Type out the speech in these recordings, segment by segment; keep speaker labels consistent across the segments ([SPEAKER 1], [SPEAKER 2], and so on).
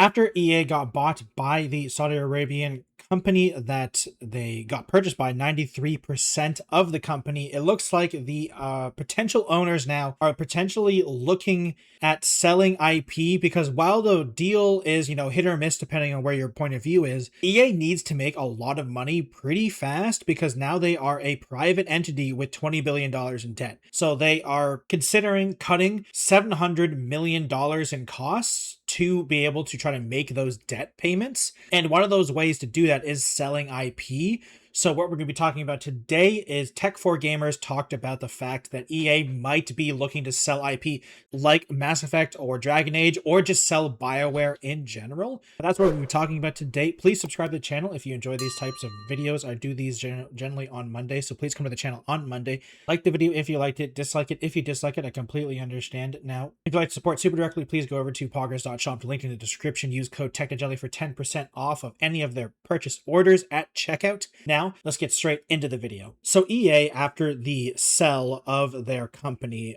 [SPEAKER 1] after EA got bought by the Saudi Arabian company that they got purchased by, 93% of the company, it looks like the potential owners now are potentially looking at selling IP, because while the deal is, hit or miss depending on where your point of view is, EA needs to make a lot of money pretty fast because now they are a private entity with $20 billion in debt. So they are considering cutting $700 million in costs to be able to try to make those debt payments. And one of those ways to do that is selling IP. So what we're going to be talking about today is Tech4Gamers talked about the fact that EA might be looking to sell IP like Mass Effect or Dragon Age, or just sell BioWare in general. That's what we're going to be talking about today. Please subscribe to the channel if you enjoy these types of videos. I do these generally on Monday, so please come to the channel on Monday. Like the video if you liked it, dislike it if you dislike it. I completely understand it now. If you'd like to support super directly, please go over to poggers.shop, the link in the description. Use code TechnoJelly for 10% off of any of their purchase orders at checkout. Now, let's get straight into the video. So EA, after the sell of their company,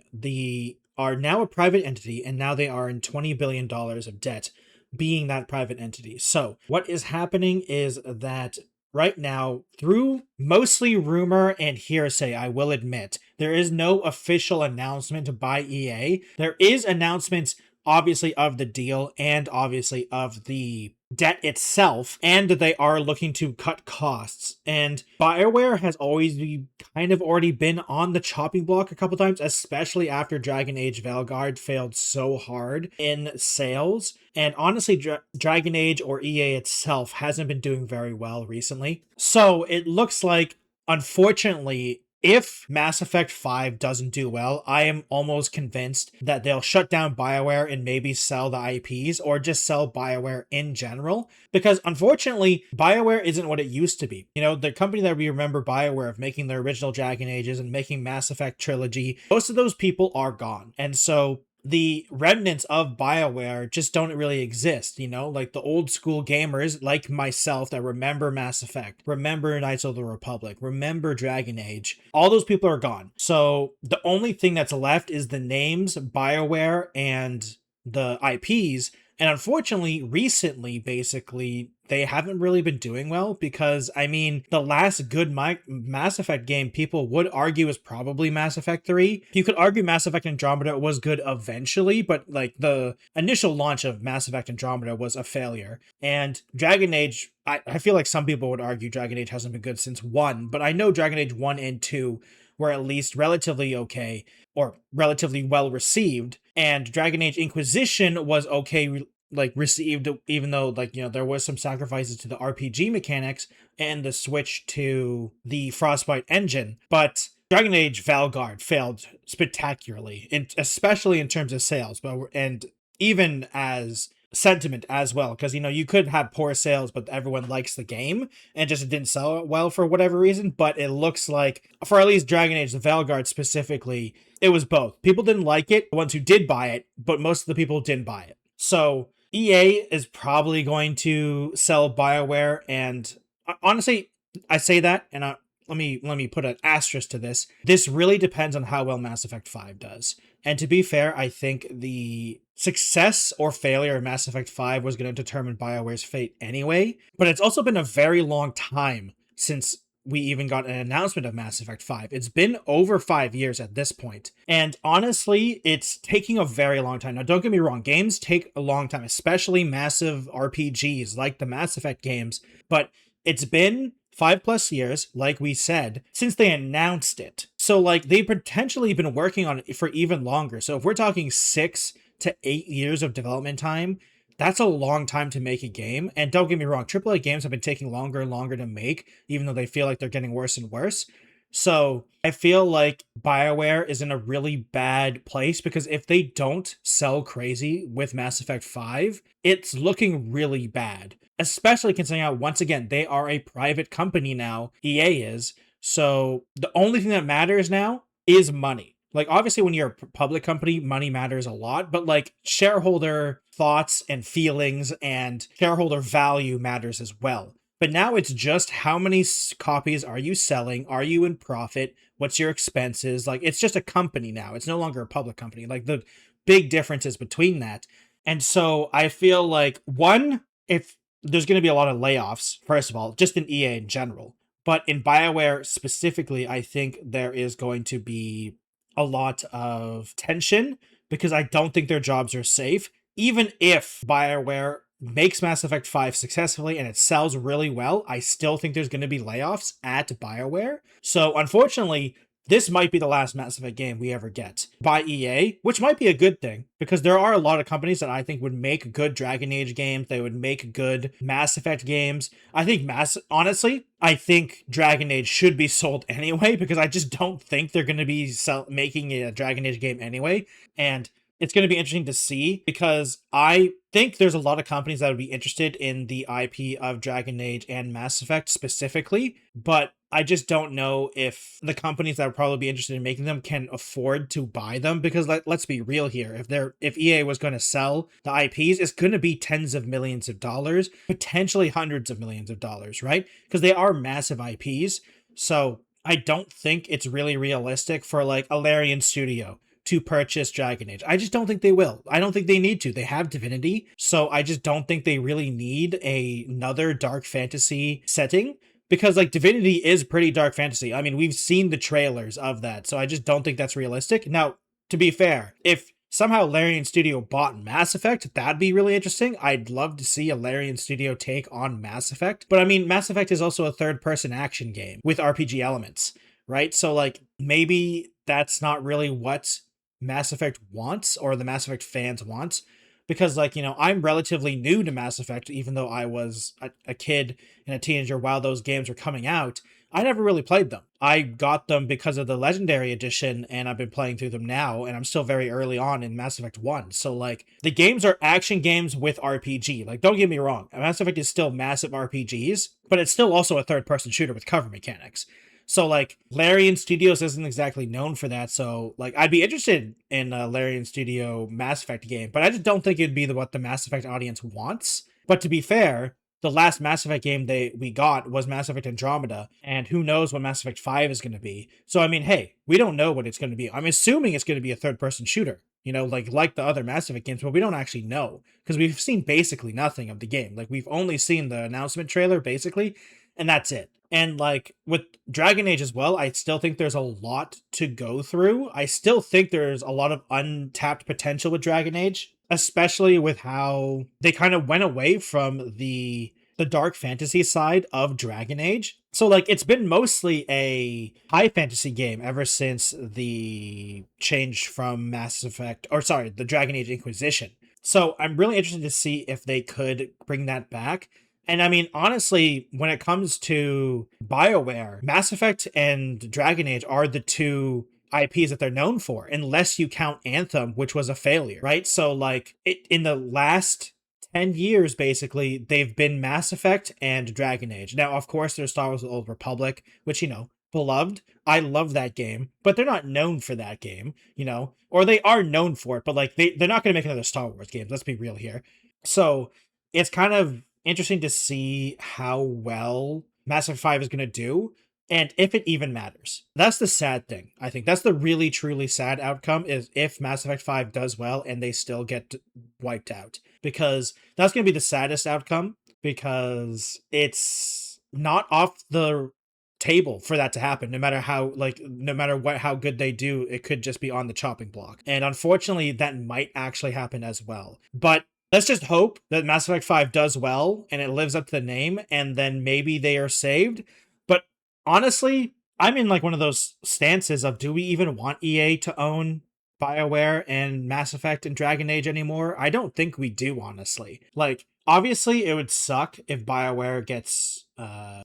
[SPEAKER 1] are now a private entity, and now they are in $20 billion of debt, being that private entity. So what is happening is that right now, through mostly rumor and hearsay, I will admit, there is no official announcement by EA. There is announcements, obviously, of the deal and obviously of the debt itself, and they are looking to cut costs. And BioWare has already been on the chopping block a couple times, especially after Dragon Age Valguard failed so hard in sales. And honestly, Dragon Age or EA itself hasn't been doing very well recently. So it looks like, unfortunately, if Mass Effect 5 doesn't do well, I am almost convinced that they'll shut down BioWare and maybe sell the IPs, or just sell BioWare in general. Because unfortunately, BioWare isn't what it used to be. The company that we remember BioWare of making the original Dragon Ages and making Mass Effect trilogy, most of those people are gone. And so the remnants of BioWare just don't really exist, like the old school gamers like myself that remember Mass Effect, remember Knights of the Republic, remember Dragon Age. All those people are gone. So the only thing that's left is the names, BioWare, and the IPs. And unfortunately, recently, basically, they haven't really been doing well, because, the last good Mass Effect game people would argue is probably Mass Effect 3. You could argue Mass Effect Andromeda was good eventually, but, the initial launch of Mass Effect Andromeda was a failure. And Dragon Age, I feel like some people would argue Dragon Age hasn't been good since 1, but I know Dragon Age 1 and 2 were at least relatively okay, or relatively well received, and Dragon Age Inquisition was okay, received, even though there was some sacrifices to the RPG mechanics and the switch to the Frostbite engine. But Dragon Age Valguard failed spectacularly, especially in terms of sales, and even as sentiment as well, because you could have poor sales but everyone likes the game and just didn't sell it well for whatever reason. But it looks like, for at least Dragon Age the Valguard specifically, it was both. People didn't like it, the ones who did buy it, but most of the people didn't buy it. So EA is probably going to sell BioWare, and honestly, I say that, and let me put an asterisk to this. This really depends on how well Mass Effect 5 does. And to be fair, I think the success or failure of Mass Effect 5 was going to determine BioWare's fate anyway. But it's also been a very long time since we even got an announcement of Mass Effect 5. It's been over 5 years at this point. And honestly, it's taking a very long time. Now, don't get me wrong, games take a long time, especially massive RPGs like the Mass Effect games. But it's been 5+ years, like we said, since they announced it. So they've potentially been working on it for even longer. So if we're talking 6 to 8 years of development time, that's a long time to make a game. And don't get me wrong, AAA games have been taking longer and longer to make, even though they feel like they're getting worse and worse. So I feel like BioWare is in a really bad place, because if they don't sell crazy with Mass Effect 5, it's looking really bad. Especially considering how, once again, they are a private company now, EA is. So the only thing that matters now is money. Obviously, when you're a public company, money matters a lot, but shareholder thoughts and feelings and shareholder value matters as well. But now it's just how many copies are you selling? Are you in profit? What's your expenses? It's just a company now. It's no longer a public company. The big differences between that. And so I feel like, one, if there's going to be a lot of layoffs, first of all, just in EA in general, but in BioWare specifically, I think there is going to be a lot of tension because I don't think their jobs are safe. Even if BioWare makes Mass Effect 5 successfully and it sells really well, I still think there's going to be layoffs at BioWare. So unfortunately, this might be the last Mass Effect game we ever get by EA, which might be a good thing because there are a lot of companies that I think would make good Dragon Age games. They would make good Mass Effect games. Honestly, I think Dragon Age should be sold anyway because I just don't think they're going to be making a Dragon Age game anyway. And it's going to be interesting to see because I think there's a lot of companies that would be interested in the IP of Dragon Age and Mass Effect specifically, but I just don't know if the companies that would probably be interested in making them can afford to buy them because let's be real here. If EA was going to sell the IPs, it's going to be tens of millions of dollars, potentially hundreds of millions of dollars, right? Because they are massive IPs. So I don't think it's really realistic for like a Larian Studio to purchase Dragon Age. I just don't think they will. I don't think they need to. They have Divinity, so I just don't think they really need another dark fantasy setting because like Divinity is pretty dark fantasy. I mean, we've seen the trailers of that, so I just don't think that's realistic. Now, to be fair, if somehow Larian Studio bought Mass Effect, that'd be really interesting. I'd love to see a Larian Studio take on Mass Effect. But I mean, Mass Effect is also a third-person action game with RPG elements, right? So like maybe that's not really what Mass Effect wants or the Mass Effect fans want because like I'm relatively new to Mass Effect even though I was a kid and a teenager while those games were coming out. I never really played them. I got them because of the Legendary Edition and I've been playing through them now and I'm still very early on in Mass Effect 1. So like the games are action games with RPG. Like don't get me wrong, Mass Effect is still massive RPGs, but it's still also a third person shooter with cover mechanics. So like Larian Studios isn't exactly known for that. So like I'd be interested in a Larian Studio Mass Effect game, but I just don't think it'd be what the Mass Effect audience wants. But to be fair, the last Mass Effect game we got was Mass Effect Andromeda, and who knows what Mass Effect 5 is going to be. So I mean, hey, we don't know what it's going to be. I'm assuming it's going to be a third person shooter, like the other Mass Effect games, but we don't actually know because we've seen basically nothing of the game. Like we've only seen the announcement trailer basically, and that's it. And like with Dragon Age as well, I still think there's a lot to go through. I still think there's a lot of untapped potential with Dragon Age, especially with how they kind of went away from the dark fantasy side of Dragon Age. So like it's been mostly a high fantasy game ever since the change from the Dragon Age Inquisition. So I'm really interested to see if they could bring that back. And I mean, honestly, when it comes to BioWare, Mass Effect and Dragon Age are the two IPs that they're known for, unless you count Anthem, which was a failure, right? So, like, in the last 10 years, basically, they've been Mass Effect and Dragon Age. Now, of course, there's Star Wars The Old Republic, which, beloved. I love that game, but they're not known for that game, or they are known for it, but, like, they're not going to make another Star Wars game. Let's be real here. So, it's kind of interesting to see how well Mass Effect 5 is going to do and if it even matters. That's the sad thing. I think that's the really truly sad outcome is if Mass Effect 5 does well and they still get wiped out because that's going to be the saddest outcome because it's not off the table for that to happen no matter how good they do, it could just be on the chopping block. And unfortunately that might actually happen as well. But let's just hope that Mass Effect 5 does well and it lives up to the name and then maybe they are saved. But honestly, I'm in like one of those stances of do we even want EA to own BioWare and Mass Effect and Dragon Age anymore? I don't think we do, honestly. Like, obviously, it would suck if BioWare gets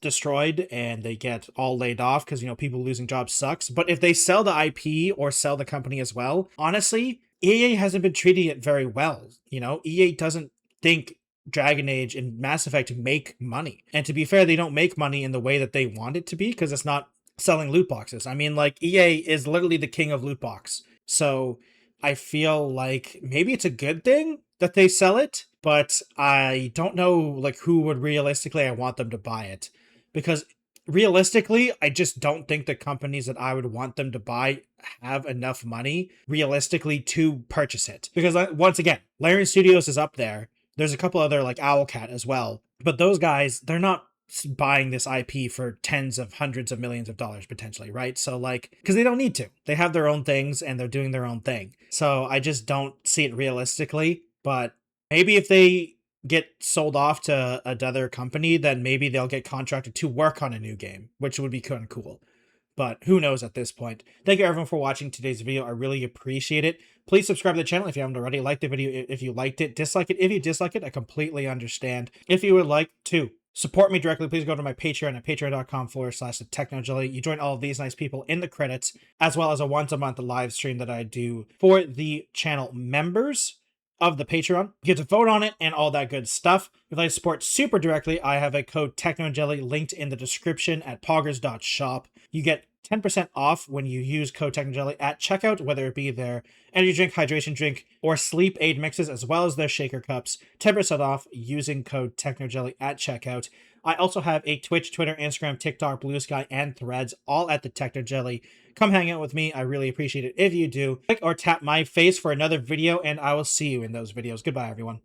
[SPEAKER 1] destroyed and they get all laid off because, people losing jobs sucks. But if they sell the IP or sell the company as well, honestly, EA hasn't been treating it very well. EA doesn't think Dragon Age and Mass Effect make money. And to be fair, they don't make money in the way that they want it to be because it's not selling loot boxes. I mean, like, EA is literally the king of loot box. So I feel like maybe it's a good thing that they sell it, but I don't know, like, who would realistically I want them to buy it. Because realistically, I just don't think the companies that I would want them to buy have enough money realistically to purchase it. Because once again, Larian Studios is up there. There's a couple other like Owlcat as well. But those guys, they're not buying this IP for tens of hundreds of millions of dollars potentially, right? So like, because they don't need to. They have their own things and they're doing their own thing. So I just don't see it realistically. But maybe if they get sold off to another company, then maybe they'll get contracted to work on a new game, which would be kind of cool. But who knows at this point. Thank you everyone for watching today's video. I really appreciate it. Please subscribe to the channel if you haven't already. Like the video if you liked it. Dislike it if you dislike it. I completely understand. If you would like to support me directly, please go to my Patreon at patreon.com/technojelly. You join all of these nice people in the credits, as well as a once-a-month live stream that I do for the channel members of the Patreon. You get to vote on it and all that good stuff. If I support super directly, I have a code TechnoJelly linked in the description at poggers.shop. You get 10% off when you use code TechnoJelly at checkout, whether it be their energy drink, hydration drink, or sleep aid mixes, as well as their shaker cups. 10% off using code TechnoJelly at checkout. I also have a Twitch, Twitter, Instagram, TikTok, Blue Sky, and Threads, all at the TechnoJelly. Come hang out with me. I really appreciate it if you do. Click or tap my face for another video, and I will see you in those videos. Goodbye, everyone.